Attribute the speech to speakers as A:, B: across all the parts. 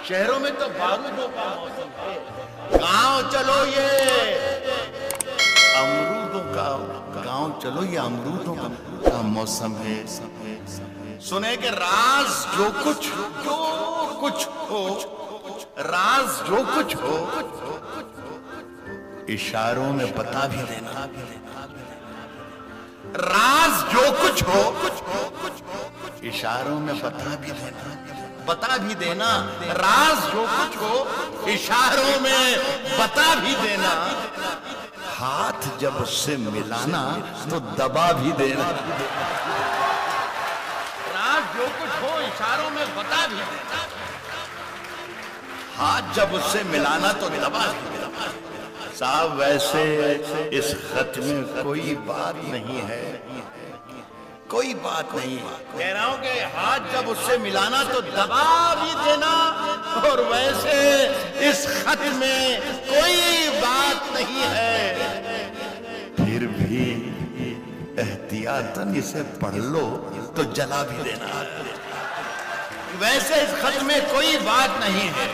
A: شہروں میں تو بارودوں کا موسم ہے، گاؤں چلو یہ امرودوں کا، گاؤں چلو یہ امرودوں کا موسم ہے۔ سنے کہ راز جو کچھ ہو، راز جو کچھ ہو اشاروں میں بتا بھی دینا، راز جو کچھ ہو اشاروں میں بتا بھی دینا، راز جو کچھ ہو اشاروں میں بتا بھی دینا، ہاتھ جب اس سے ملانا تو دبا بھی دینا، راز جو کچھ ہو اشاروں میں بتا بھی دینا، ہاتھ جب اس سے ملانا تو دبا بھی دینا۔ صاحب ویسے اس خط میں کوئی بات نہیں ہے، کوئی بات نہیں، کہہ رہا ہوں کہ ہاتھ جب اس سے ملانا تو دبا بھی دینا، اور ویسے اس خط میں کوئی بات نہیں ہے، پھر بھی احتیاطاً اسے پڑھ لو تو جلا بھی دینا۔ ویسے اس خط میں کوئی بات نہیں ہے،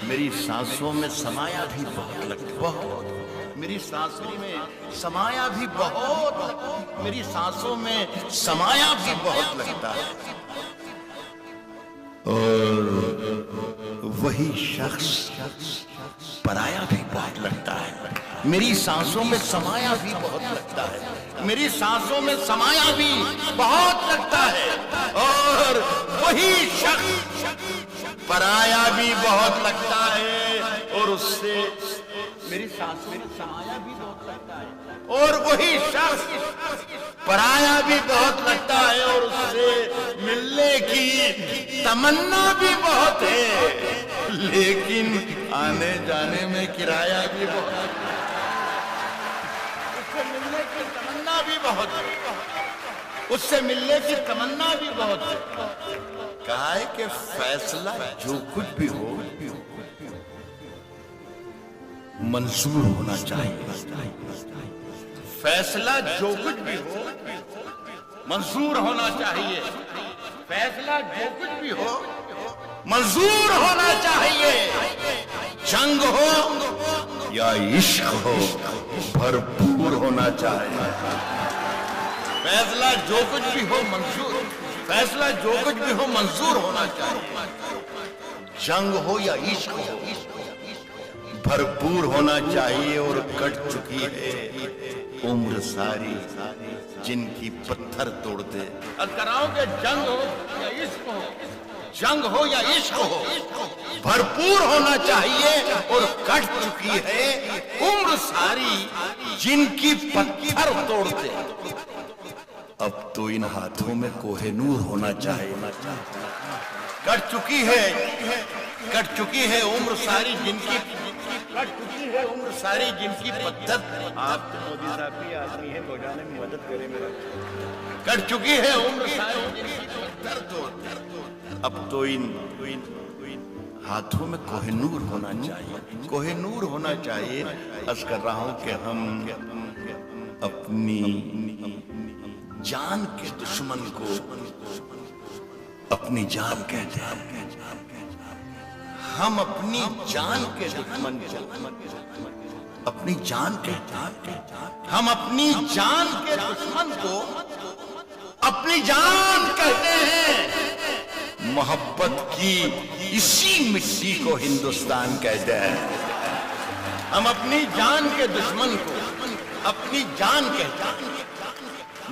A: میری سانسوں میں سمایا بھی بہت لگتا ہے، میری سانسوں میں سمایا بھی بہت، میری سانسوں میں سمایا بھی بہت لگتا ہے، اور وہی شخص پرایا بھی بہت لگتا ہے، میری سانسوں میں سمایا بھی بہت لگتا ہے، میری سانسوں میں سمایا بھی بہت لگتا ہے، اور وہی شخص پرایا بھی بہت لگتا ہے، اور اس سے میری سانسوں میں سمایا بھی بہت لگتا ہے، اور وہی شخص پرایا بھی بہت لگتا ہے، اور اس سے ملنے کی تمنا بھی بہت ہے، لیکن آنے جانے میں کرایہ بھی بہت ہے، اس سے ملنے کی تمنا بھی بہت ہے، اس سے ملنے کی تمنا بھی بہت ہے۔ کہا ہے کہ فیصلہ جو کچھ بھی ہو منظور ہونا چاہیے، فیصلہ جو کچھ بھی ہو منظور ہونا چاہیے، فیصلہ جو کچھ بھی ہو منظور ہونا چاہیے، جنگ ہو یا عشق ہو بھرپور ہونا چاہیے، فیصلہ جو کچھ بھی ہو منظور، فیصلہ جو کچھ بھی ہو منظور ہونا چاہیے، جنگ ہو یا عشق ہو بھرپور ہونا چاہیے، اور کٹ چکی ہے عمر ساری جن کی پتھر توڑ دے۔ اذکراؤں کہ جنگ ہو یا عشق ہو، جنگ ہو یا عشق ہو بھرپور ہونا چاہیے، اور کٹ چکی ہے عمر ساری جن کی پتھر توڑ دے۔ اب تو ان ہاتھوں میں کوہ نور ہونا چاہیے، کٹ چکی ہے عمر ساری جن کی، کٹ چکی ہے عمر ساری جن کی پتھر، آپ تو مودی صاحب کی آدمی ہے، تو جانے میں مدد کرے میرا، کٹ چکی ہے عمر ساری جن کی پتھر توڑ، اب تو ان ہاتھوں میں کوہ نور ہونا چاہیے، کوہ نور ہونا چاہیے۔ عرض کر رہا ہوں کہ ہم اپنی جان کے دشمن کو اپنی جان کہتے ہیں، ہم اپنی جان کے دشمن کو اپنی جان کہتے ہیں، ہم اپنی جان کے دشمن کو اپنی جان کہتے ہیں، محبت کی اسی مٹی کو ہندوستان کہتے ہیں، ہم اپنی جان کے دشمن کو اپنی جان کہتے ہیں،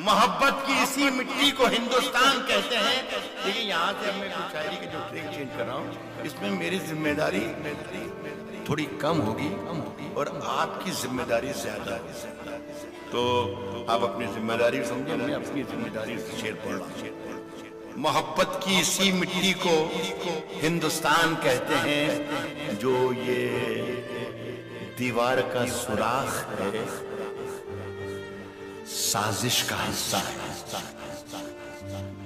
A: محبت کی اسی مٹی کو ہندوستان کہتے ہیں۔ لیکن یہاں سے میں کچھ شاعری کی جو ٹریک چینج کر رہا ہوں، اس میں میری ذمہ داری تھوڑی کم ہوگی اور آپ کی ذمہ داری زیادہ ہے، تو آپ اپنی ذمہ داری سمجھیں، میں اپنی ذمہ داری سے شعر پڑھ رہا ہوں۔ محبت کی اسی مٹی کو ہندوستان کہتے ہیں، جو یہ دیوار کا سوراخ ہے سازش کا حصہ ہے،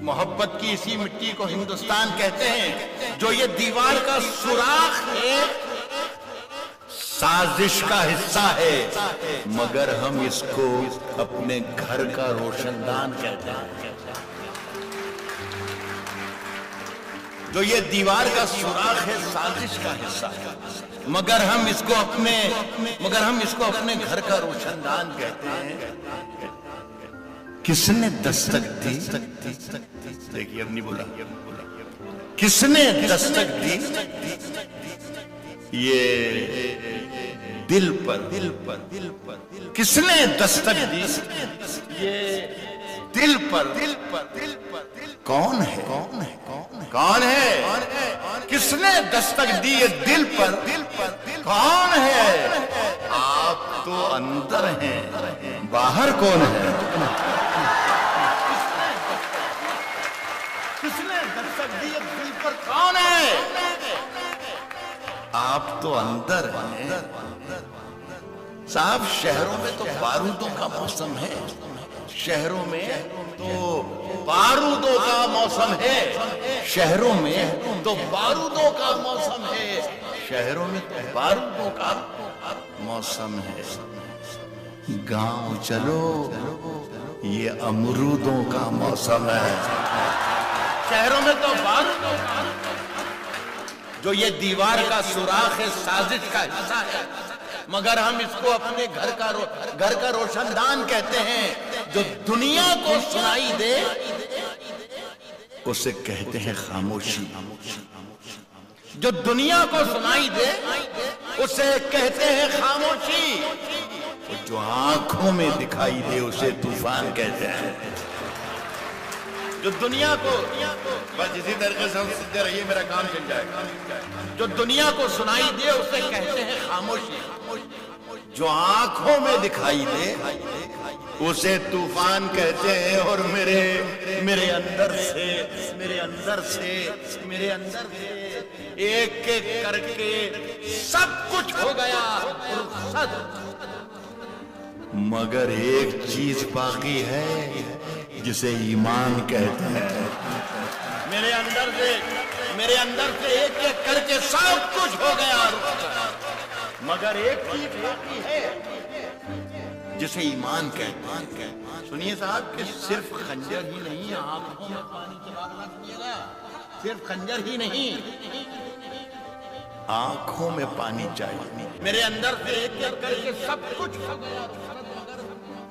A: محبت کی اسی مٹی کو ہندوستان کہتے ہیں، جو یہ دیوار کا سوراخ ہے سازش کا حصہ ہے، مگر ہم اس کو اپنے گھر کا روشن دان کہتے ہیں۔ جو یہ دیوار کا سوراخ ہے سازش کا حصہ ہے، مگر ہم اس کو اپنے گھر کا روشن دان کہتے ہیں۔ کس نے دستک دی؟ دیکھیے اب نہیں بولا، کس نے دستک دی؟ یہ دل پر کس نے دستک دی؟ یہ دل پر کون ہے؟ کون ہے؟ کس نے دستک دی یہ دل پر؟ کون ہے؟ آپ تو اندر ہیں، باہر کون ہے؟ کس نے دستک دی یہ دل پر کون ہے؟ آپ تو اندر ہیں۔ صاحب شہروں میں تو بارودوں کا موسم ہے، شہروں میں تو بارودوں کا موسم ہے، شہروں میں تو بارودوں کا موسم ہے، شہروں میں تو بارودوں کا موسم ہے۔ گاؤں چلو یہ امرودوں کا موسم ہے، شہروں میں تو بارودوں کا۔ جو یہ دیوار کا سوراخ ہے سازش کا حصہ ہے، مگر ہم اس کو اپنے گھر کا روشن دان کہتے ہیں۔ جو دنیا کو سنائی دے اسے کہتے ہیں خاموشی، جو دنیا کو سنائی دے اسے کہتے ہیں خاموشی، جو آنکھوں میں دکھائی دے اسے طوفان کہتے ہیں۔ جو دنیا کو، بس اسی طریقے سے ہم سیدھے رہیے میرا کام چل جائے گا۔ جو دنیا کو سنائی دے اسے کہتے ہیں خاموشی، جو آنکھوں میں دکھائی دے اسے طوفان کہتے ہیں۔ اور میرے اندر سے ایک ایک کر کے سب کچھ ہو گیا رخصت، مگر ایک چیز باقی ہے جسے ایمان کہتے ہیں۔ میرے اندر سے ایک ایک کر کے سب کچھ ہو گیا رخصت، مگر ایک چیز باقی ہے جسے ایمان کہتے ہیں۔ سنیے صاحب کہ صرف خنجر ہی نہیں، آنکھوں میں پانی چلا دیجیے گا، صرف خنجر ہی نہیں، آنکھوں میں پانی چاہیے۔ میرے اندر سے ایک ایک کر کے سب کچھ ہو گیا،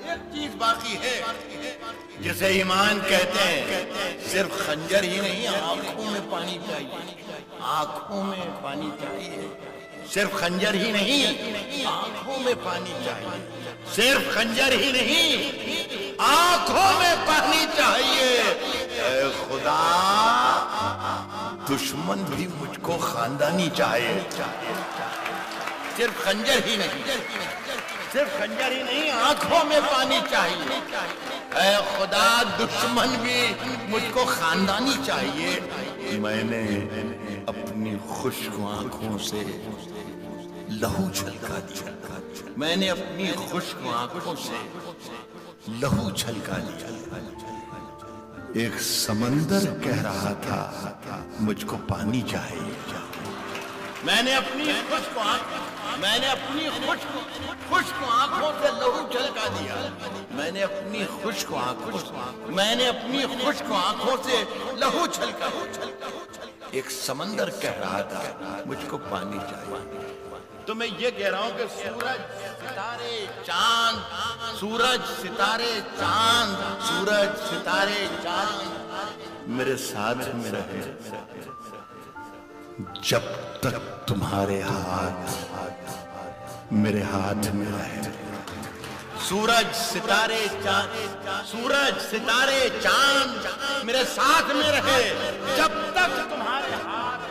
A: ایک چیز باقی ہے جسے ایمان کہتے ہیں۔ صرف خنجر ہی نہیں، آنکھوں میں پانی چاہیے، آنکھوں میں پانی چاہیے۔ صرف خنجر ہی نہیں، آنکھوں میں پانی چاہیے، صرف خنجر ہی نہیں، آنکھوں میں پانی چاہیے۔ اے خدا دشمن بھی مجھ کو خاندانی چاہیے، صرف خنجر ہی نہیں، صرف خنجر ہی نہیں، آنکھوں میں پانی چاہیے۔ اے خدا دشمن بھی مجھ کو خاندانی چاہیے۔ میں نے اپنی خشک آنکھوں سے لہو چھلکا دیا، میں نے اپنی خشک آنکھوں سے لہو چھلکا دیا۔ ایک سمندر کہہ رہا تھا مجھ کو پانی چاہیے، میں نے اپنی خشک آنکھوں سے لہو چھلکا دیا، میں نے اپنی خشک آنکھوں سے لہو چھلکا۔ ایک سمندر کہہ رہا تھا مجھ کو پانی چاہیے۔ تو میں یہ کہہ رہا ہوں کہ سورج ستارے چاند میرے ساتھ میں رہے جب تک تمہارے ہاتھ میرے ہاتھ میں رہے۔ سورج ستارے چاند میرے ساتھ میں رہے جب تک تمہارے ہاتھ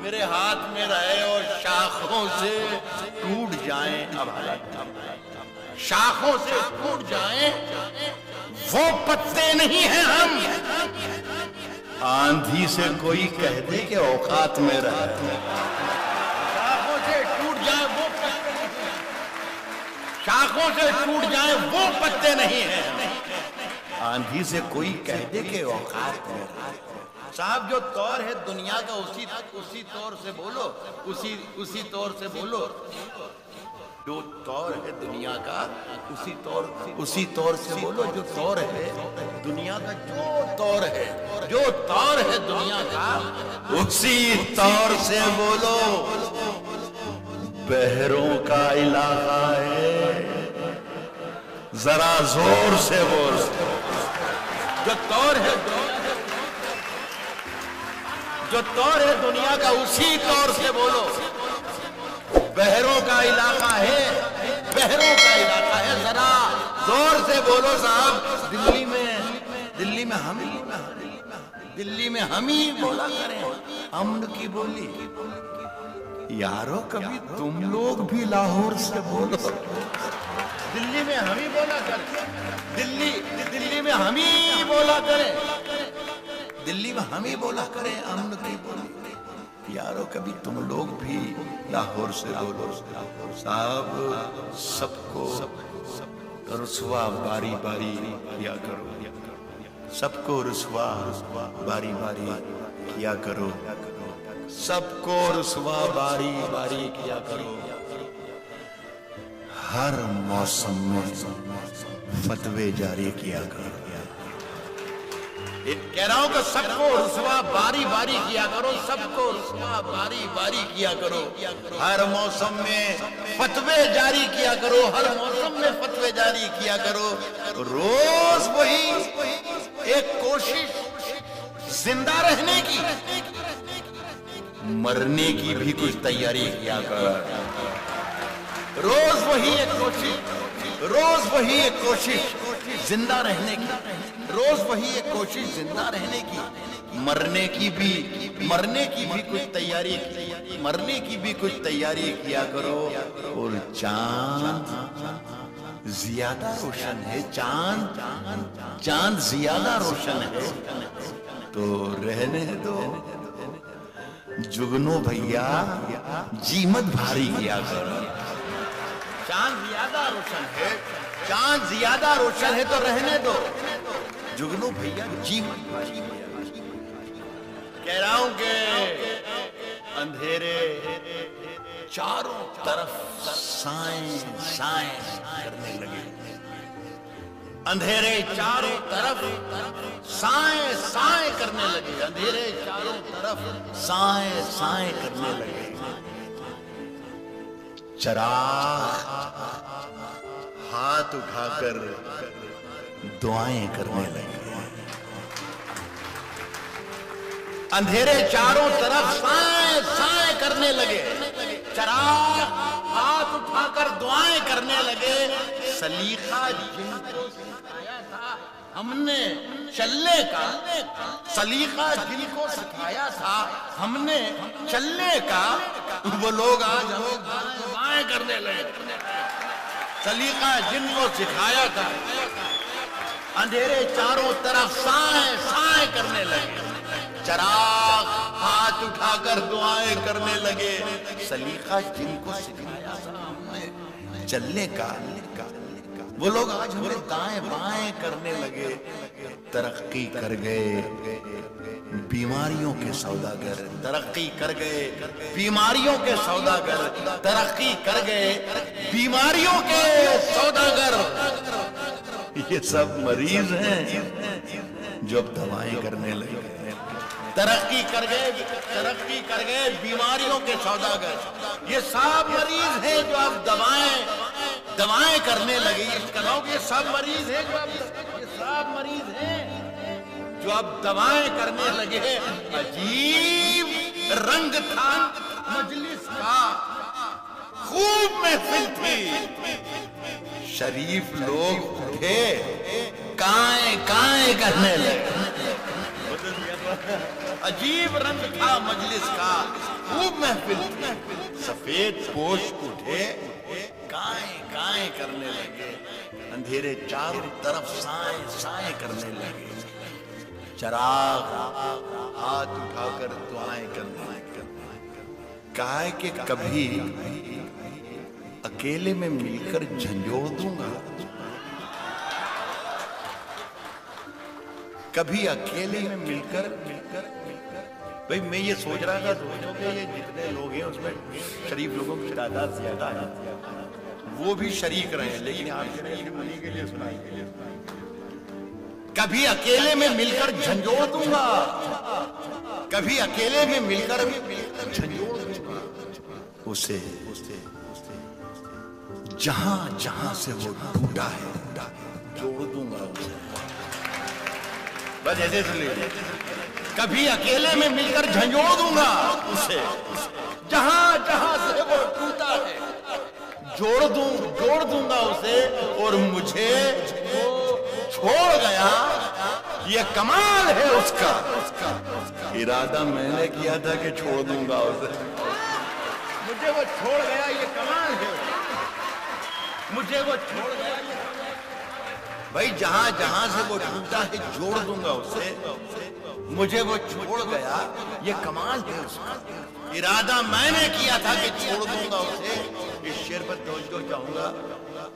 A: میرے ہاتھ میں رہے، اور شاخوں سے ٹوٹ جائیں، شاخوں سے ٹوٹ جائیں وہ پتے نہیں ہیں ہم۔ آندھی سے کوئی کہہ دے کہ اوقات میں رہے، شاخوں سے ٹوٹ جائیں وہ پتے نہیں ہیں، شاخوں سے ٹوٹ جائیں وہ پتے نہیں ہیں۔ آندھی سے کوئی کہہ دے کہ اوقات میں رہے۔ صاحب جو طور ہے دنیا کا اسی طور سے بولو، اسی طور سے بولو۔ جو طور ہے دنیا کا اسی طور سے بولو، جو طور ہے دنیا کا، جو طور ہے دنیا کا اسی طور سے بولو۔ بحروں کا علاقہ ہے، ذرا زور سے بولو۔ جو طور ہے دنیا کا اسی طور سے بولو۔ بحروں کا علاقہ ہے، ذرا زور سے بولو صاحب۔ دلی میں ہم ہی بولا کریں امن کی بولی۔ یارو کبھی تم لوگ بھی لاہور سے بولو۔ دلی میں ہم ہی بولا کریں، دلی میں ہم ہی بولا کریں، دلی میں ہم ہی بولا کریں امن کی بولی۔ یارو کبھی تم لوگ بھی لاہور سے بولو۔ صاحب سب کو رسوا باری باری کیا کرو، سب کو رسوا باری باری کیا کرو، سب کو رسوا باری باری کیا کرو۔ ہر موسم میں فتوے جاری کیا کرو۔ کہہ رہا ہوں کہ سب کو رسوا باری باری کیا کرو، سب کو رسوا باری باری کیا کرو۔ ہر موسم میں فتوے جاری کیا کرو، ہر موسم میں فتوے جاری کیا کرو۔ روز وہی ایک کوشش زندہ رہنے کی، مرنے کی بھی کچھ تیاری کیا کر۔ روز وہی ایک کوشش زندہ رہنے کی، روز وہی ایک کوشش زندہ رہنے کی، مرنے کی بھی کچھ تیاری کیا کرو۔ اور چاند زیادہ روشن ہے، چاند زیادہ روشن ہے تو رہنے دو جگنو بھیا، جیمت بھاری کیا کرو۔ چاند زیادہ روشن ہے تو رہنے دو جگنو بھیا، جیمت بھاری۔ کہہ رہا ہوں کہ اندھیرے چاروں طرف سائیں کرنے لگے، اندھیرے چاروں طرف سائیں کرنے لگے، اندھیرے چاروں طرف سائیں کرنے لگے۔ چراغ ہاتھ اٹھا کر دعائیں کرنے لگے، اندھیرے چاروں طرف سائیں کرنے لگے، چراغ ہاتھ اٹھا کر دعائیں کرنے لگے۔ سلیقہ جن کو سکھایا تھا ہم نے چلنے کا، سلیقہ جن کو سکھایا تھا ہم نے چلنے کا، وہ لوگ آج ہمیں بائیں کرنے لگے۔ سلیقہ جن کو سکھایا تھا، اندھیرے چاروں طرف سائیں کرنے لگے، چراغ ہاتھ اٹھا کر دعائیں کرنے لگے۔ سلیقہ جن کو سکھایا تھا ہم نے چلنے کا، وہ لوگ آج ہمیں دائیں بائیں کرنے لگے۔ ترقی کر گئے بیماریوں کے سوداگر، ترقی کر گئے بیماریوں کے سوداگر، ترقی کر گئے بیماریوں کے سوداگر۔ یہ سب مریض ہیں جو اب دوائیں کرنے لگے۔ ترقی کر گئے بیماریوں کے سوداگر، یہ سب مریض ہیں جو اب دوائیں کرنے لگے۔ یہ سب مریض ہیں جو اب دوائیں کرنے لگے۔ عجیب رنگ تھا مجلس کا، خوب محفل تھی، شریف لوگ اٹھے کائیں کرنے لگے۔ عجیب رنگ تھا مجلس کا، خوب محفل تھی، سفید پوش اٹھے کائیں کرنے لگے، اندھیرے چاروں طرف سائیں کرنے لگے، چراغ ہاتھ اٹھا کر دعائیں کرنے لگے۔ کہا کہ کبھی اکیلے میں مل کر جھنجھوڑ دوں گا، کبھی اکیلے میں مل کر بھئی میں یہ سوچ رہا تھا کہ یہ جتنے لوگ ہیں اس میں شریف لوگوں کی تعداد زیادہ ہے، وہ بھی شریک رہے، لیکن آپ انہیں کے لیے سنائیں گے۔ کبھی اکیلے میں مل کر جھنجھوڑ دوں گا، کبھی اکیلے میں مل کر جھنجھوڑ دوں گا اسے، جہاں جہاں سے وہ ٹوٹا ہے جوڑ دوں گا اسے۔ بس ایسے سن لیجیے، کبھی اکیلے میں مل کر جھنجھوڑ دوں گا اسے، جہاں جہاں سے وہ ٹوٹا ہے جوڑ دوں گا اسے، اور مجھے چھوڑ گیا یہ کمال ہے اس کا، ارادہ میں نے کیا تھا کہ چھوڑ دوں گا اسے، مجھے وہ چھوڑ گیا یہ کمال ہے، مجھے وہ چھوڑ گیا یہ بھائی، جہاں جہاں سے وہ ٹوٹا ہے جوڑ دوں گا اسے، مجھے وہ چھوڑ گیا یہ کمال ہے اس کا، ارادہ میں نے کیا تھا کہ چھوڑ دوں گا اسے۔ اس شعر پر توجہ چاہوں گا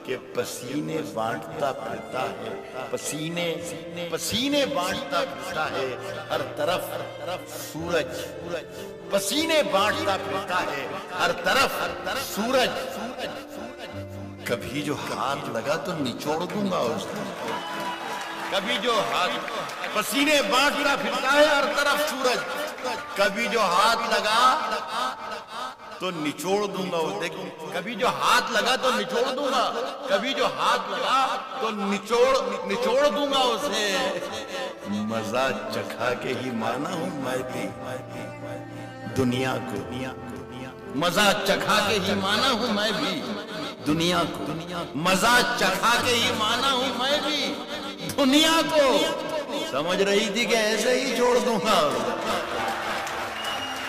A: کہ پسینے بانٹتا پھرتا ہے، پسینے بانٹتا پھرتا ہے ہر طرف سورج، پسینے بانٹتا پھرتا ہے ہر طرف سورج، کبھی جو ہاتھ لگا تو نچوڑ دوں گا اس کو، کبھی جو ہاتھ، پسینے بانٹتا پھرتا ہے ہر طرف سورج، کبھی جو ہاتھ لگا تو نچوڑ دوں گا وہ، دیکھیں کبھی جو ہاتھ لگا تو نچوڑ دوں گا، کبھی جو ہاتھ لگا تو نچوڑ دوں گا اسے، مزہ چکھا کے ہی مانا ہوں میں بھی دنیا کو، مزہ چکھا کے ہی مانا ہوں میں بھی دنیا کو، مزہ چکھا کے ہی مانا ہوں میں بھی دنیا کو، سمجھ رہی تھی کہ ایسے ہی چھوڑ دوں گا،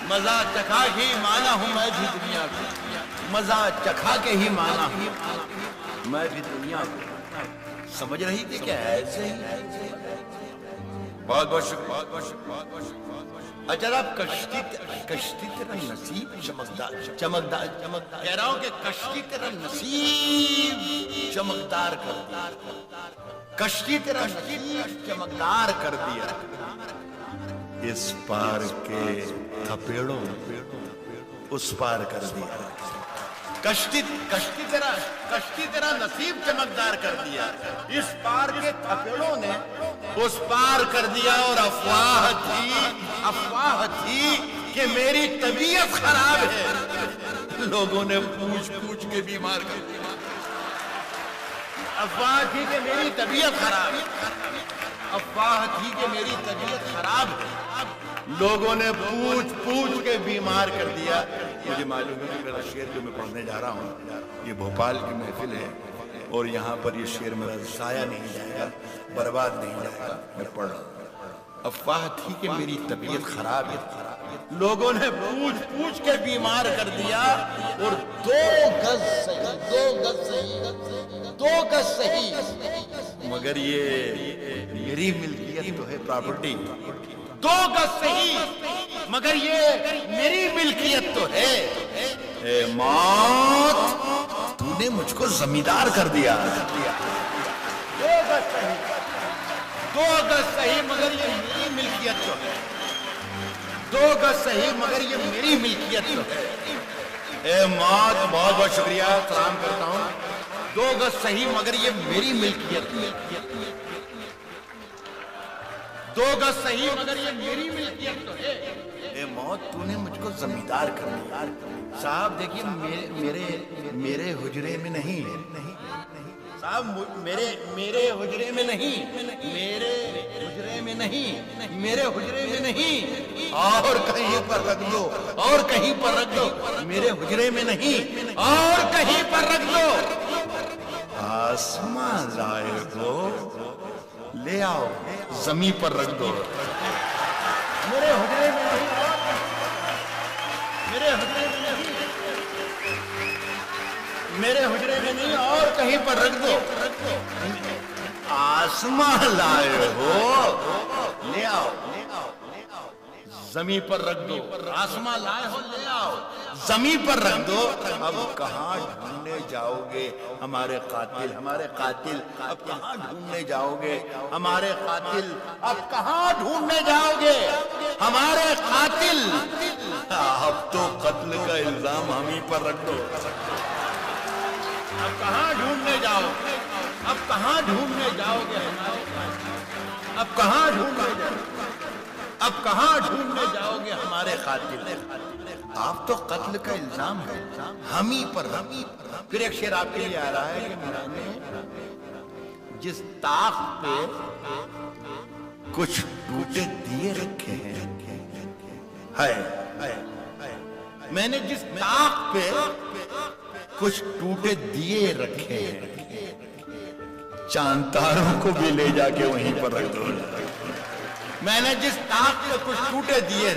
A: مزہ چکھا کے ہی مانا ہوں میں بھی دنیا کو، مزہ چکھا کے ہی مانا ہوں میں بھی دنیا کو، سمجھ رہی تھی کہ ایسے ہی، بہت بہت شکریہ۔ اچھا آپ کشتی تیرا نصیب چمکدار کہہ رہا ہوں کہ کشتی تیرا نصیب چمکدار کر دیا، کشتی تیرا نصیب چمکدار کر دیا، اس پار کے تھپیڑوں اس پار کر دیا، کشتی تیرا نصیب چمکدار کر دیا، اس پار کے تھپیڑوں نے اس پار کر دیا، اور افواہ تھی کہ میری طبیعت خراب ہے، لوگوں نے پوچھ کے بیمار کر دیا، افواہ تھی کہ میری طبیعت خراب ہے، افواہ تھی کہ میری طبیعت خراب ہے، لوگوں نے پوچھ کے بیمار کر دیا۔ مجھے معلوم ہے کہ میرا شعر جو میں پڑھنے جا رہا ہوں یہ بھوپال کی محفل ہے، اور یہاں پر یہ شعر میرا ضائع نہیں جائے گا، برباد نہیں جائے گا، میں پڑھ رہا ہوں۔ افواہ تھی کہ میری طبیعت خراب ہے، لوگوں نے پوچھ کے بیمار کر دیا، اور دو گز صحیح مگر یہ میری ملکیت تو ہے، پراپرٹی، 2 گز صحیح مگر یہ میری ملکیت تو ہے، اے موت تو نے مجھ کو زمیندار کر دیا، 2 گز صحیح مگر یہ میری ملکیت تو ہے، 2 گز صحیح مگر یہ میری ملکیت تو ہے، اے موت بہت بہت شکریہ، سلام کرتا ہوں، 2 گز صحیح مگر یہ میری ملکیت تو ہے، 2 گز صحیح مگر یہ میری ملکیت تو ہے، اے موت تو نے مجھ کو زمیندار کر دیا۔ صاحب دیکھیے میرے حجرے میں نہیں، صاحب میرے حجرے میں نہیں، میرے حجرے میں نہیں، میرے حجرے میں نہیں، اور کہیں پر رکھ دو، اور کہیں پر رکھ دو، میرے حجرے میں نہیں، اور کہیں پر رکھ دو، آسمان لائے ہو لے آؤ زمین پر رکھ دو، میرے حجرے میں نہیں، میرے حجرے میں نہیں، میرے حجرے میں نہیں، اور کہیں پر رکھ دو، آسمان لائے ہو لے آؤ زمین پر رکھ دو، آسمان لائے ہو لے آؤ زمین پر رکھ دو، اب کہاں ڈھونڈنے جاؤ گے ہمارے قاتل، ہمارے قاتل اب کہاں ڈھونڈنے جاؤ گے ہمارے قاتل، اب کہاں ڈھونڈنے جاؤ گے ہمارے قاتل، اب تو قتل کا الزام ہم ہی پر رکھ دو، اب کہاں ڈھونڈنے جاؤ گے؟ اب کہاں ڈھونڈنے جاؤ گے ہمارے قاتل؟ اب کہاں ڈھونڈنے جاؤ گے؟ اب کہاں ڈھونڈنے جاؤ گے ہمارے قاتل؟ آپ تو قتل کا الزام ہے ہم ہی پر. پھر ایک شعر آپ کے لیے آ رہا ہے کہ میں نے جس طاق پہ کچھ ٹوٹے دیے رکھے ہیں، میں نے جس طاق پہ کچھ ٹوٹے دیے رکھے ہیں، چاند تاروں کو بھی لے جا کے وہیں پر رکھ دو. میں نے جس طاق پہ کچھ ٹوٹے دیے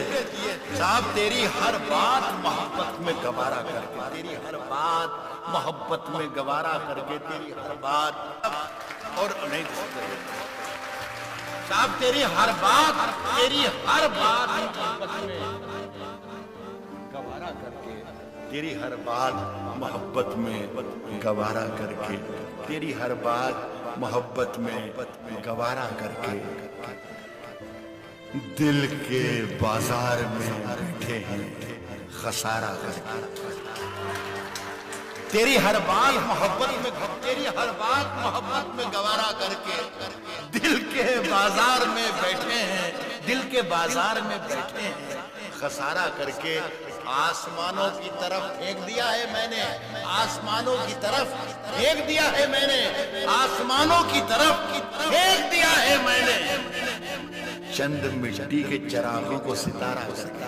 A: صاحب، تیری ہر بات محبت میں گوارا کر کے، تیری ہر بات محبت میں گوارا کر کے، تیری ہر بات اور نہیں صاحب، تیری ہر بات محبت میں گوارا کر کے، تیری ہر بات محبت میں گوارا کر کے، تیری ہر بات محبت میں گوارا کر کے، دل کے بازار میں بیٹھے ہیں خسارہ کر کے. تیری ہر بات محبت میں، تیری ہر بات محبت میں گوارا کر کے، دل کے بازار میں بیٹھے ہیں، دل کے بازار میں بیٹھے ہیں خسارہ کر کے. آسمانوں کی طرف پھینک دیا ہے میں نے، آسمانوں کی طرف پھینک دیا ہے میں نے، آسمانوں کی طرف پھینک دیا ہے میں نے، چند مٹی کے چراغوں کو ستارہ کر کے.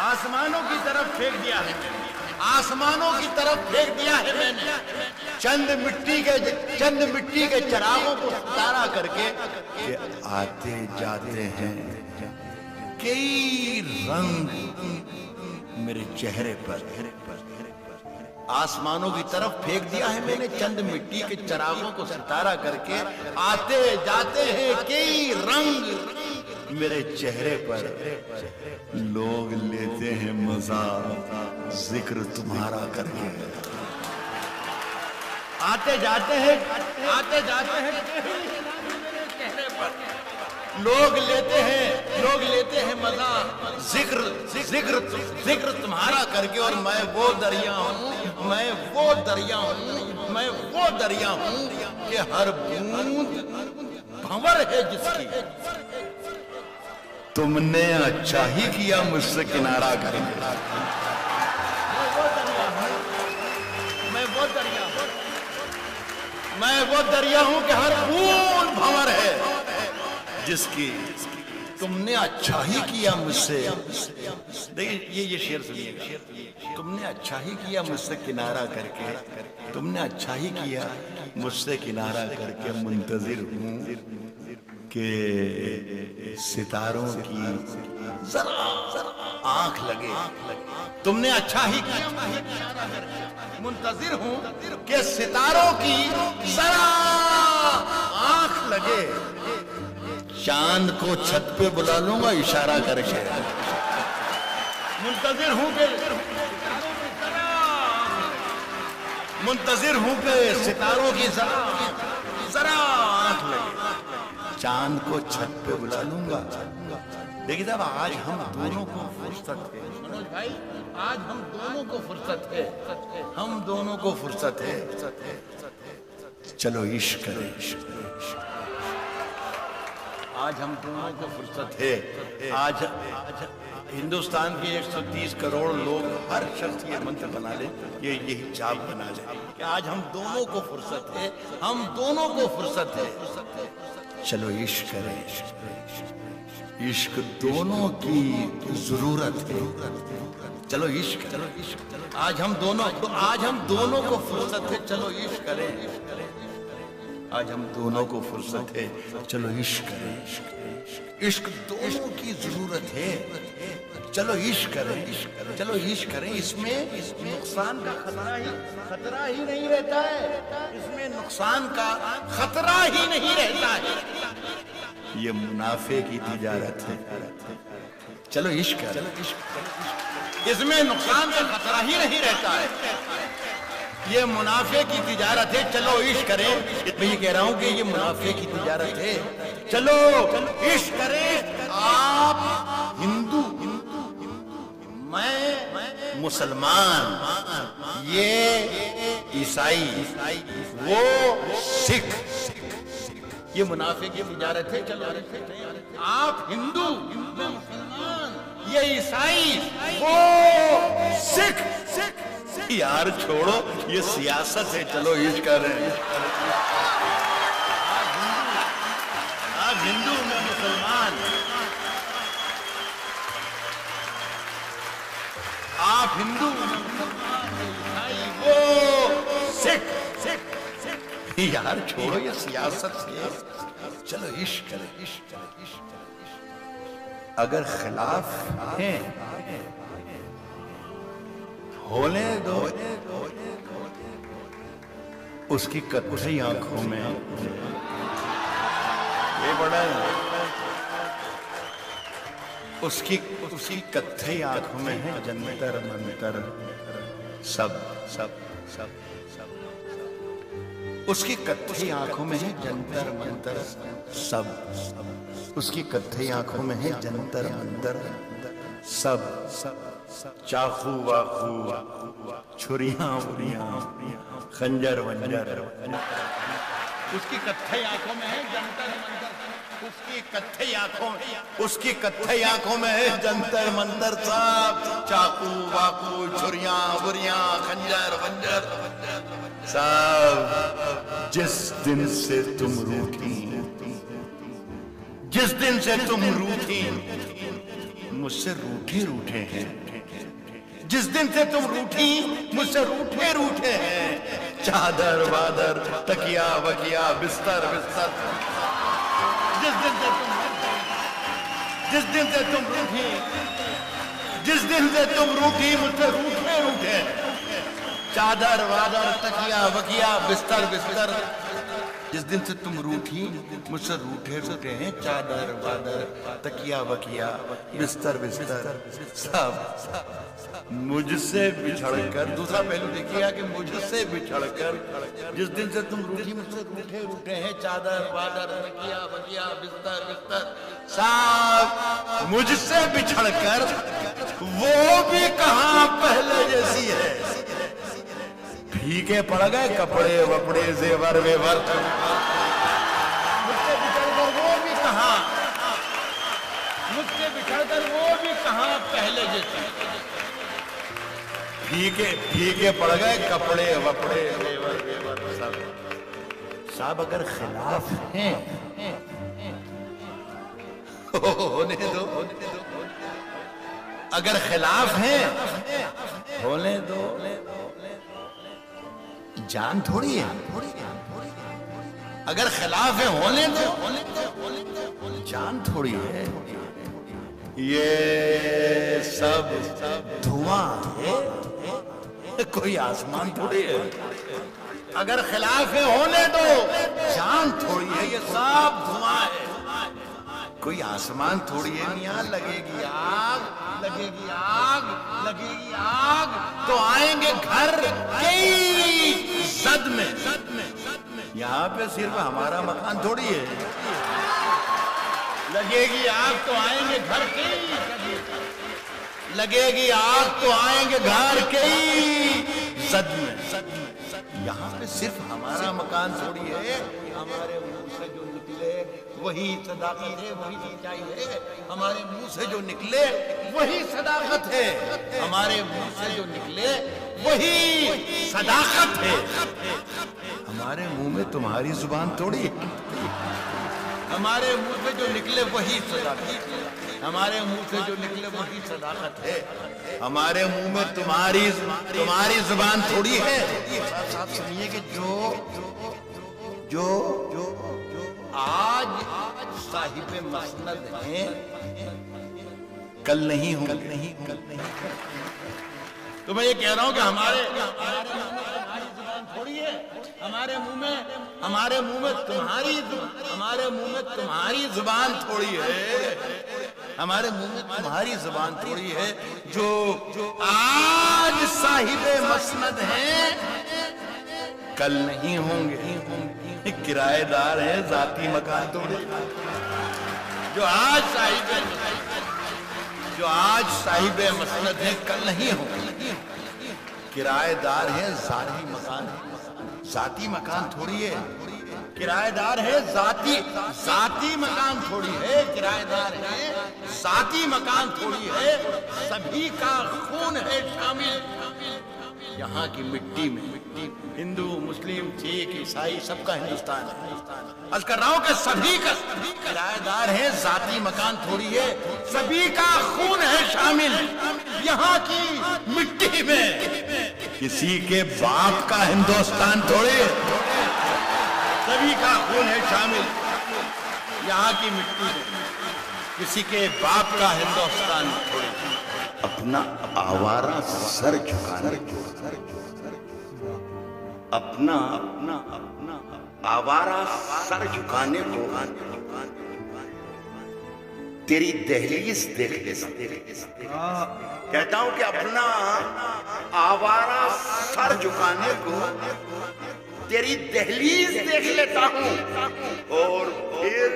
A: آسمانوں کی طرف پھینک دیا ہے میں نے، آسمانوں کی طرف پھینک دیا ہے میں نے، چند مٹی کے چراغوں کو ستارہ کر کے، کہ آتے جاتے ہیں کئی رنگ میرے چہرے پر. آسمانوں کی طرف پھینک دیا ہے میں نے، چند مٹی کے چراغوں کو ستارہ کر کے، آتے جاتے ہیں کئی رنگ میرے چہرے پر. لوگ لیتے ہیں مزہ ذکر تمہارا کر کے. آتے جاتے ہیں چہرے پر، لوگ لیتے ہیں مزہ ذکر تمہارا کر کے. اور میں وہ دریا ہوں کہ ہر بوند بھنور ہے جس کی. تم نے اچھا ہی کیا مجھ سے کنارہ کر کے. میں وہ دریا ہوں کہ ہر بوند بھنور ہے جس کی. تم نے اچھا ہی کیا مجھ سے. دیکھیں یہ شعر سنیے گا. تم نے اچھا ہی کیا مجھ سے کنارہ کر کے، تم نے اچھا ہی کیا مجھ سے کنارہ کر کے. منتظر ہوں کہ ستاروں کی ذرا آنکھ لگے. تم نے اچھا ہی کیا منتظر ہوں کہ ستاروں کی ذرا آنکھ لگے. چاند کو چھت پہ بلا لوں گا اشارہ کر کے. منتظر ہوں کہ ستاروں کی ذرا آنکھ لگے. چاند کو چھت پہ بلا لوں گا. دیکھیے صاحب، آج ہم دونوں کو فرصت ہے منوج بھائی، آج ہم دونوں کو فرصت ہے. چلو عشق کریں. آج ہم دونوں کو فرصت ہے. آج ہندوستان کے 130 کروڑ لوگ ہر شخص یہ منتر بنا لے، یہی چاپ بنا لے کہ آج ہم دونوں کو فرصت ہے. چلو عشق کریں. عشق دونوں کی ضرورت ہے. چلو عشق کریں. آج ہم دونوں کو فرصت ہے. چلو عشق کریں. آج ہم دونوں کو فرصت ہے. چلو عشق کریں. عشق دونوں کی ضرورت ہے. چلو عشق کریں. اس میں نقصان کا خطرہ ہی نہیں رہتا ہے. یہ منافع کی تجارت ہے. چلو عشق کریں. اس میں نقصان کا خطرہ ہی نہیں رہتا ہے. یہ منافع کی تجارت ہے. چلو عشق کریں. میں یہ کہہ رہا ہوں کہ یہ منافع کی تجارت ہے. چلو عشق کریں. آپ ہندو، میں مسلمان، یہ عیسائی، وہ سکھ، یہ منافق کی تجارت ہے چلو رہے تھے. آپ ہندو، میں مسلمان، یہ عیسائی، وہ سکھ. یار چھوڑو، یہ سیاست ہے، چلو عشق کر رہے ہیں. آپ ہندو، میں مسلمان، آپ ہندو، میں مسلمان، عیسائی، وہ سکھ. یار چھوڑو، یہ سیاست ہے، چلو عشق کرے. اگر خلاف ہیں ہونے دو. اس کی کتھئی آنکھوں میں یہ بڑا اس کی کتھئی آنکھوں میں ہے جنتر منتر سب. اس کی کتھئی آنکھوں میں ہے جنتر منتر سب. اس کی کتھئی آنکھوں میں ہے جنتر منتر سب. چاقو واقو، چھریاں وریاں، خنجر ونجر. اس کی کتھئی آنکھوں میں ہے جنتر منتر. اس کی کتھئی آنکھوں میں ہے جنتر منتر سب. چاقو واقو، چھریاں وریاں، خنجر ونجر سب. جس دن سے تم روٹھی مجھ سے روٹھے ہیں. جس دن سے تم روٹھی مجھ سے روٹھے ہیں. چادر وادر، تکیا وکیا، بستر. جس دن سے تم روٹھی مجھ سے روٹھے ہیں. چادر وادر، تکیا وکیا، بستر. جس دن سے تم روٹھی مجھ سے روٹھے ہیں. چادر وادر، تکیا وکیا، بستر سب. مجھ سے بچھڑ کر، دوسرا پہلو دیکھیے کہ مجھ سے بچھڑ کر. جس دن سے تم روٹھی مجھ سے روٹھے ہیں. چادر وادر، تکیا وکیا، بستر سب. مجھ سے بچھڑ کر وہ بھی کہاں پہلے جیسی ہے. پھیکے پڑ گئے کپڑے وپڑے، زیور ویور. مجھ سے بچھڑ کر وہ بھی کہاں پہلے جیسی. پھیکے پڑ گئے کپڑے وپڑے، زیور ویور سب. صاحب اگر خلاف ہیں ہونے دو. اگر خلاف ہیں ہونے دو. جان تھوڑی ہے. اگر خلاف ہے ہونے دو. جان تھوڑی ہے. یہ سب دھواں ہے، کوئی آسمان تھوڑی ہے. اگر خلاف ہے ہونے دو. جان تھوڑی ہے، یہ سب دھواں ہے، کوئی آسمان تھوڑی ہے. میاں لگے گی آگ تو آئیں گے گھر کئی زد میں. یہاں پہ صرف ہمارا مکان تھوڑی ہے. لگے گی آگ تو آئیں گے گھر کئی. لگے گی آگ تو آئیں گے گھر کئی زد میں. یہاں پہ صرف ہمارا مکان تھوڑی ہے. ہمارے منہ سے جو نکلے وہی صداقت ہے، وہی سچائی ہے. ہمارے منہ سے جو نکلے وہی صداقت ہے. ہمارے منہ سے جو نکلے وہی صداقت ہے. ہمارے منہ میں تمہاری زبان تھوڑی ہے. ہمارے منہ سے جو نکلے وہی صداقت ہے. ہمارے منہ سے جو نکلے وہی صداقت ہے. ہمارے منہ میں تمہاری زبان تھوڑی ہے. صاحب سنیے کہ جو آج صاحب مسند ہیں کل نہیں ہوں. تو میں یہ کہہ رہا ہوں کہ ہمارے زبان تھوڑی ہے. ہمارے منہ میں تمہاری زبان تھوڑی ہے. ہمارے منہ میں تمہاری زبان تھوڑی ہے. جو آج صاحب مسند ہیں کل نہیں ہوں گے. کرایہ دار ہیں، ذاتی مکان تھوڑی. جو آج صاحب مسند ہیں کل نہیں ہوں گے. کرایہ دار ہے ذاتی مکان، ذاتی مکان تھوڑی ہے، کرایہ دار ہے ذاتی مکان تھوڑی ہے، کرایہ دار ہے ذاتی مکان تھوڑی ہے، سبھی کا خون ہے شامل یہاں کی مٹی میں، ہندو مسلم سکھ عیسائی سب کا ہندوستان ہے۔ عرض کر رہا ہوں کہ سبھی کا کرایہ دار ہے ذاتی مکان تھوڑی ہے، سبھی کا خون ہے شامل یہاں کی مٹی میں، کسی کے باپ کا ہندوستان تھوڑی ہے، سبھی کا خون ہے شامل یہاں کی مٹی میں، کسی کے باپ کا ہندوستان تھوڑی ہے۔ اپنا آوارہ سر جھکانے کو، اپنا آوارہ سر جھکانے کو تیری دہلیز دیکھ لیتا، کہتا ہوں کہ اپنا آوارہ سر جھکانے کو تیری دہلیز دیکھ لیتا ہوں، اور پھر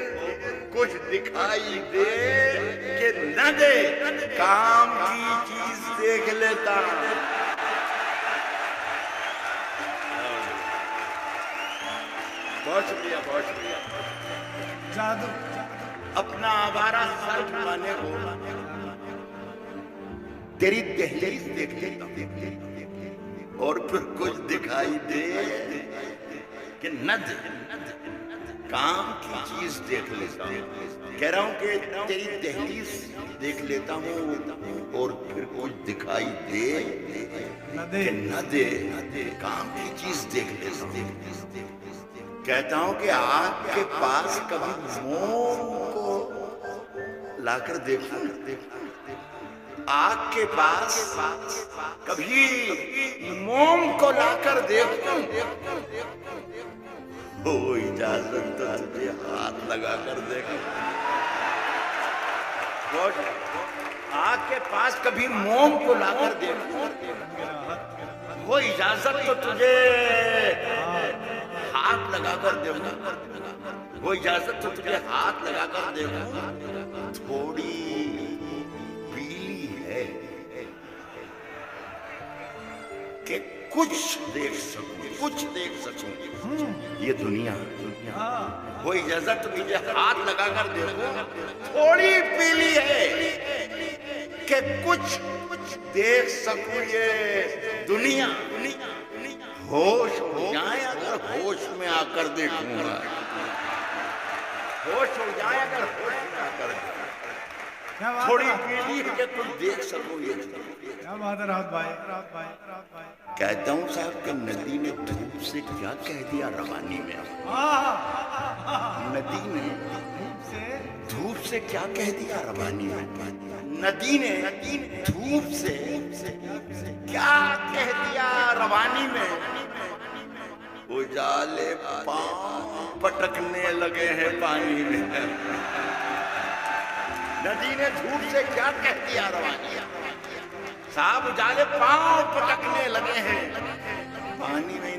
A: کچھ دکھائی دے کہ نہ دے کام کی چیز دیکھ لیتا ہوں۔ بہت شکریہ، بہت شکریہ۔ اپنا آوارہ سر جھکانے کو تیری دہلیز دیکھ لیتا ہوں، اور پھر کچھ دکھائی دے کہ نہ دے کام کی چیز دیکھ لیتا ہوں۔ کہہ رہا ہوں کہ تیری دہلیز دیکھ لیتا ہوں، اور پھر کچھ دکھائی دے کہ نہ دے کام کی چیز دیکھ لیتا ہوں۔ کہتا ہوں کہ آگ کے پاس کبھی موم کو لا کر دیکھوں، آگ کے پاس کبھی موم کو لا کر دیکھوں، وہ اجازت تو تجھے ہاتھ لگا کر دیکھوں۔ آگ کے پاس کبھی موم کو لا کر دیکھوں، وہ اجازت تو تجھے ہاتھ لگا کر دیکھوں، وہ اجازت تو تجھے ہاتھ لگا کر دیکھوں، تھوڑی پیلی ہے کہ کچھ دیکھ سکوں یہ دنیا، وہ اجازت تو تجھے ہاتھ لگا کر دیکھوں، تھوڑی پیلی ہے کہ کچھ دیکھ سکوں یہ دنیا، ہوش ہو جائے اگر ہوش میں آ کر دیکھوں گا، ہوش ہو جائے اگر ہوش میں آ کر دیکھوں گا، تھوڑی پیلی ہے کہ کچھ دیکھ سکوں یہ دنیا۔
B: کیا بات ہے راحت بھائی۔
A: کہتا ہوں صاحب کہ ندی نے دھوپ سے کیا کہہ دیا روانی میں، ندی نے دھوپ سے کیا کہہ دیا روانی میں، ندی نے دھوپ سے کیا کہہ دیا روانی میں، اجالے پاؤں پٹکنے لگے ہیں پانی میں، ندی نے دھوپ سے کیا کہہ دیا روانی میں، صاحب اجالے پاؤں پٹکنے لگے ہیں پانی میں،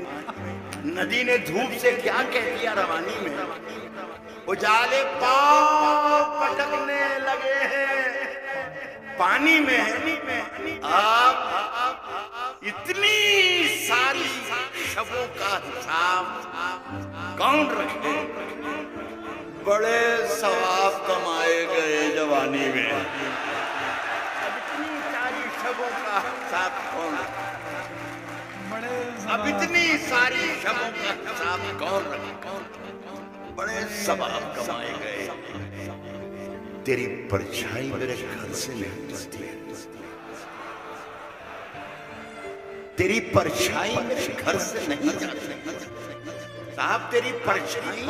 A: ندی نے دھوپ سے کیا کہہ دیا روانی میں، اجالے پاؤں پٹکنے لگے ہیں پانی میں، آپ اتنی ساری شبوں کا حساب کون رکھے، بڑے ثواب کمائے گئے جوانی میں، شبوں کا حساب کون رکھے، اب اتنی ساری شبوں کا حساب کون رکھے، بڑے ثواب کمائے گئے، تیری پرچھائی میرے گھر سے نہیں جاتی ہے، تیری پرچھائی میرے گھر سے نہیں جاتی، صاحب تیری پرچھائی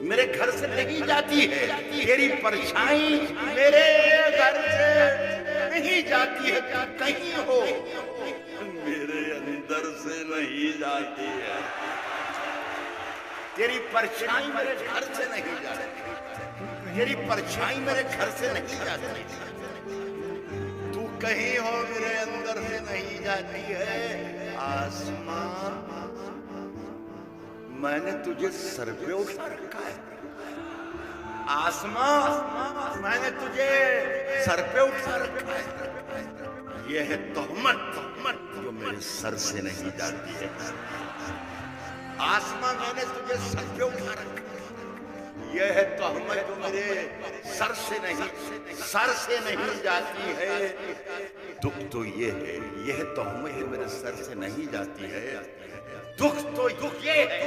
A: میرے گھر سے نہیں جاتی ہے، تیری پرچھائی میرے گھر سے نہیں جاتی ہے، کہیں ہو میرے اندر سے نہیں جاتی ہے، تیری پرچھائی میرے گھر سے نہیں جاتی، تیری پرچھائی میرے گھر سے نہیں جاتی، تو کہیں ہو میرے اندر سے نہیں جاتی ہے، آسمان میں نے تجھے سر پہ اٹھا رکھا ہے، آسمان میں نے تجھے سر پہ اٹھا رکھا ہے، یہ ہے تہمت جو میرے سر سے نہیں جاتی ہے. آسماں میں نے تجھے سر پہ اٹھا رکھا. یہ ہے تہمت جو میرے سر سے نہیں جاتی ہے. دکھ تو یہ ہے تہمت جو میرے سر سے نہیں جاتی ہے. دکھ تو یہ ہے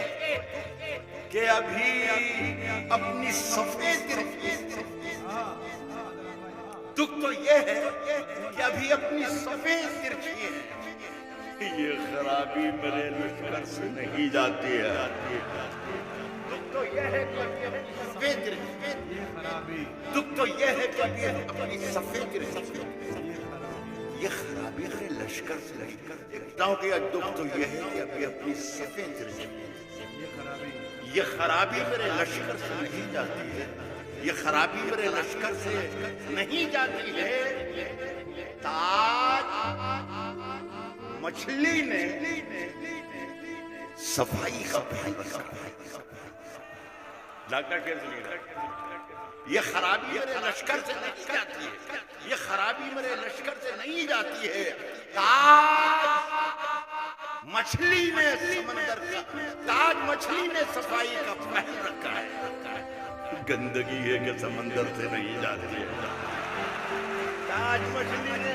A: کہ ابھی اپنی سفید ترچھی. دکھ تو یہ ہے کہ ابھی اپنی سفید ترچھی ہے. یہ خرابی میرے لشکر سے نہیں جاتی ہے. دکھ تو یہ ہے کہ ابھی اپنی سفید ترچھی. دکھ تو یہ ہے کہ ابھی اپنی سفید ترچھی. یہ خرابی میرے لشکر سے نہیں دیکھتا ہوں کہ دکھ تو یہ ہے کہ ابھی اپنی سفید ترچھی. یہ خرابی میرے لشکر سے نہیں جاتی ہے. یہ خرابی میرے لشکر سے نہیں جاتی ہے. تاج مچھلی نے صفائی کا پہن رکھا ہے. ڈاکٹر کیسے نہیں رہا. یہ خرابی میرے لشکر سے نہیں جاتی ہے. یہ خرابی میرے لشکر سے نہیں جاتی ہے. تاج مچھلی نے سمندر کا تاج مچھلی نے صفائی کا پہن رکھا ہے. گندگی ہے کہ سمندر سے نہیں جاتی ہے. تاج مچھلی نے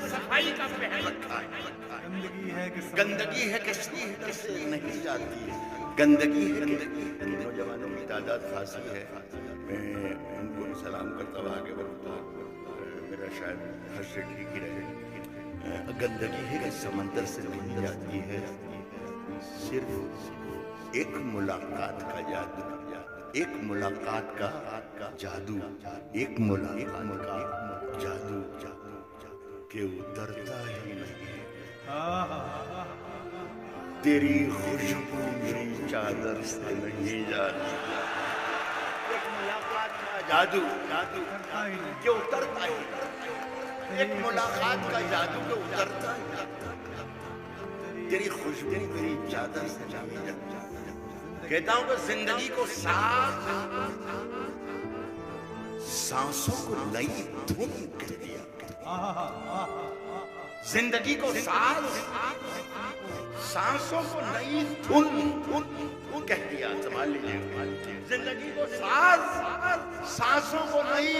A: صفائی کا پہن رکھا ہے. گندگی ہے کہ سمندر سے نہیں جاتی ہے. گندگی ہے کہ نوجوانوں کی تعداد خاصی ہے. میں ان کو سلام کرتا ہوں. آگے بڑھتا ہوں. میرا شاید ہر سے ٹھیک ہی رہے. گندگی ہے کہ سمندر سے نہیں جاتی ہے. صرف ایک ملاقات کا جادو. ایک ملاقات کا جادو. ایک ملاقات کا جادو کہ اترتا ہی نہیں. تیری خوشبو میری چادر سے نہیں جاتی. ایک ملاقات کا جادو کہ اترتا ہی. ایک ملاقات کا جادو کہ اترتا ہی. تیری خوشبو میری چادر سے نہیں جاتی. کہتا ہوں کہ زندگی کو سانسوں کو نئی دھن کہہ دیا. زندگی کو سانسوں کو نئی دھن کہہ دیا. سنبھال لیجیے. زندگی کو سانسوں کو نئی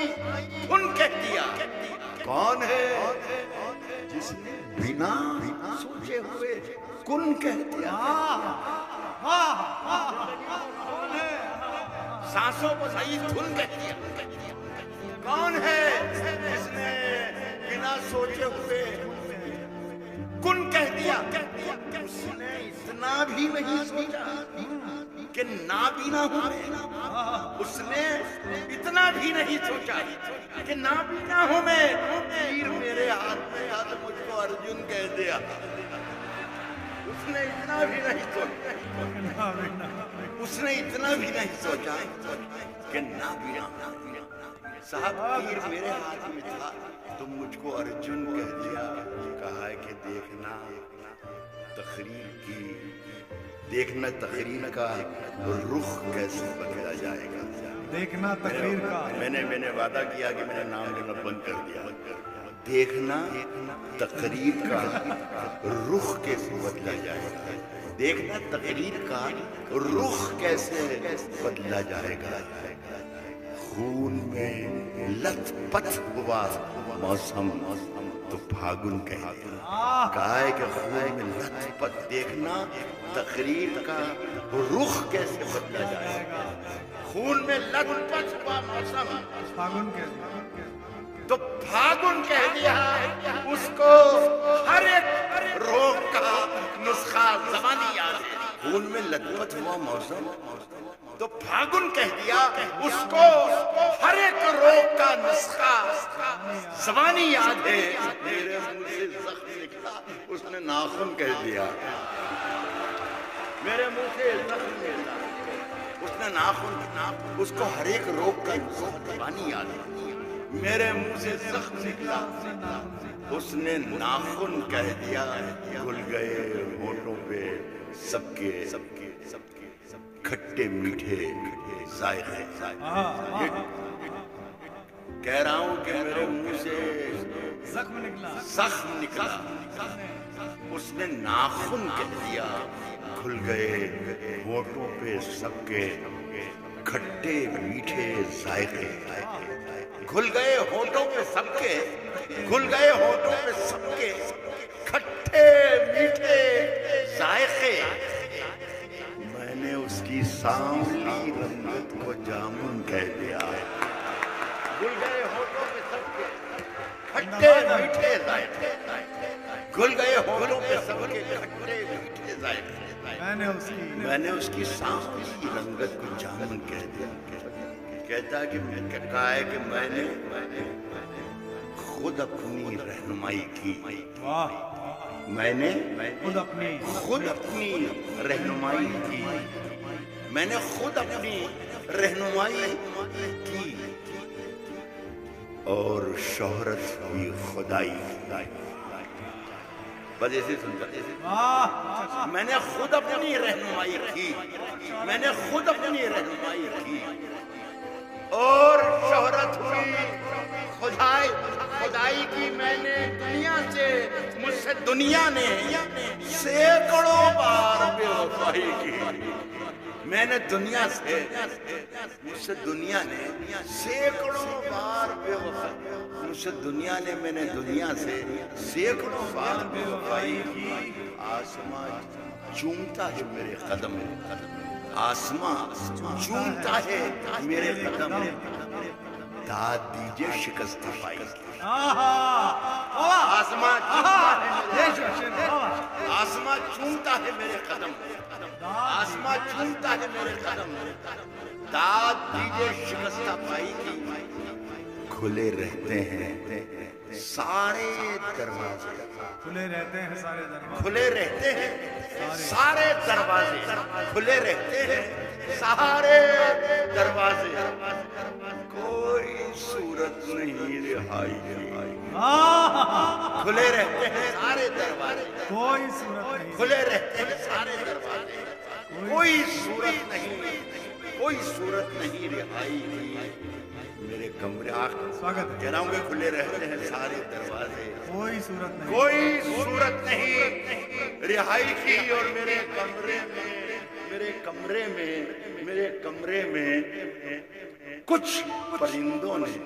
A: دھن کہہ دیا. کون ہے جس نے بنا سوچے ہوئے کن کہہ دیا. سانسوں کو نئی دھن کہہ دیا. کون ہے جس نے بنا سوچے ہوئے کن کہہ دیا. اس نے اتنا بھی نہیں سوچا کہ نابینا ہوں. اس نے اتنا بھی نہیں سوچا کہ نابینا ہوں میں. تیر میرے ہاتھ میں آج مجھ کو ارجن کہہ دیا. اس نے اتنا بھی نہیں سوچا. اس نے اتنا بھی نہیں سوچا کہ نابینا. صاحب تیر میرے ہاتھ میں تھا تو مجھ کو ارجن کہہ دیا. کہا ہے کہ دیکھنا تقریر کا رخ کیسے بدلا جائے گا. دیکھنا تقریر کا میں نے وعدہ کیا کہ میں نے نام لینا بند کر دیا. دیکھنا تقریر کا رخ کیسے بدلا جائے گا. دیکھنا تقریر کا رخ کیسے بدلا جائے گا. خون میں لت پت ہوا موسم تو پھاگن کہہ دیا. کہا ہے کہ خون میں لت پت. دیکھنا تقریر کا رخ کیسے بدلا جائے گا. خون میں لت پت ہوا موسم تو پھاگن کہہ دیا. اس کو ہر ایک روگ کا نسخہ زبانی یاد ہے. خون میں لت پت ہوا موسم تو پھاگن کہہ دیا. اس کو ہر ایک روگ کا نسخہ زبانی یاد ہے. میرے منہ سے زخم نکلا. اس نے ناخن کہہ دیا. میرے منہ سے زخم نکلا. اس نے ناخن. اس کو ہر ایک روگ کا نسخہ زبانی یاد ہے. میرے منہ سے زخم نکلا. اس نے ناخن کہہ دیا. گل گئے ہونٹوں پہ سب کے کھٹے میٹھے ذائقے. کہہ رہا ہوں کہ میرے منہ سے زخم نکلا. اس نے ناخن کہہ دیا. کھل گئے ہونٹوں پہ سب کے کھٹے میٹھے ذائقے. کھل گئے ہونٹوں پہ سب کے, کھل گئے ہونٹوں پہ سب کے کھٹے میٹھے ذائقے. میں نے اس کی سانولی رنگت کو جامن کہہ دیا. کھل گئے ہونٹوں پہ سب کے کھٹے میٹھے ذائقے. کھل گئے ہونٹوں پہ سب کے کھٹے میٹھے ذائقے. میں نے اس کی سانولی رنگت کو جامن کہہ دیا. کہتا کہ کہا ہے کہ میں نے خود اپنی رہنمائی کی. میں نے خود اپنی رہنمائی کی. میں نے خود اپنی رہنمائی کی اور شہرت ہوئی خدائی. بس ایسے سنتا, میں نے خود اپنی رہنمائی کی, میں نے خود اپنی رہنمائی کی اور شہرت ہوئی خدائی کی. میں نے دنیا سے, مجھ سے دنیا نے سینکڑوں بار بے وفائی کی. میں نے دنیا سے, مجھ سے دنیا نے سینکڑوں بار بے وفائی. مجھ سے دنیا نے, میں نے دنیا سے سینکڑوں بار بے وفائی کی. آسمان چومتا ہے میرے قدم, آسمان چومتا ہے میرے قدم. داد دیجئے شکست پائی. آسمان چومتا ہے میرے قدم, آسمان چومتا ہے میرے قدم. داد دیجئے شکست پائی کی. کھلے رہتے ہیں سارے دروازے, کھلے رہتے ہیں سارے دروازے, کھلے رہتے ہیں سارے دروازے, کھلے رہتے ہیں سارے دروازے. کوئی صورت نہیں رہائی کی. کھلے رہتے ہیں سارے دروازے, کوئی صورت نہیں. کھلے رہتے ہیں سارے دروازے, کوئی صورت نہیں, کوئی صورت نہیں رہائی کی. میرے کمرے کہہ رہا ہوں کہ کھلے رہتے ہیں سارے دروازے, کوئی صورت نہیں, کوئی صورت نہیں رہائی کی. اور میرے کمرے میں, میرے کمرے میں, میرے کمرے میں کچھ پرندوں نے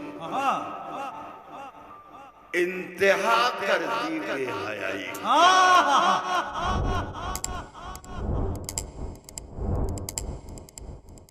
A: انتہا کر دی بے حیائی.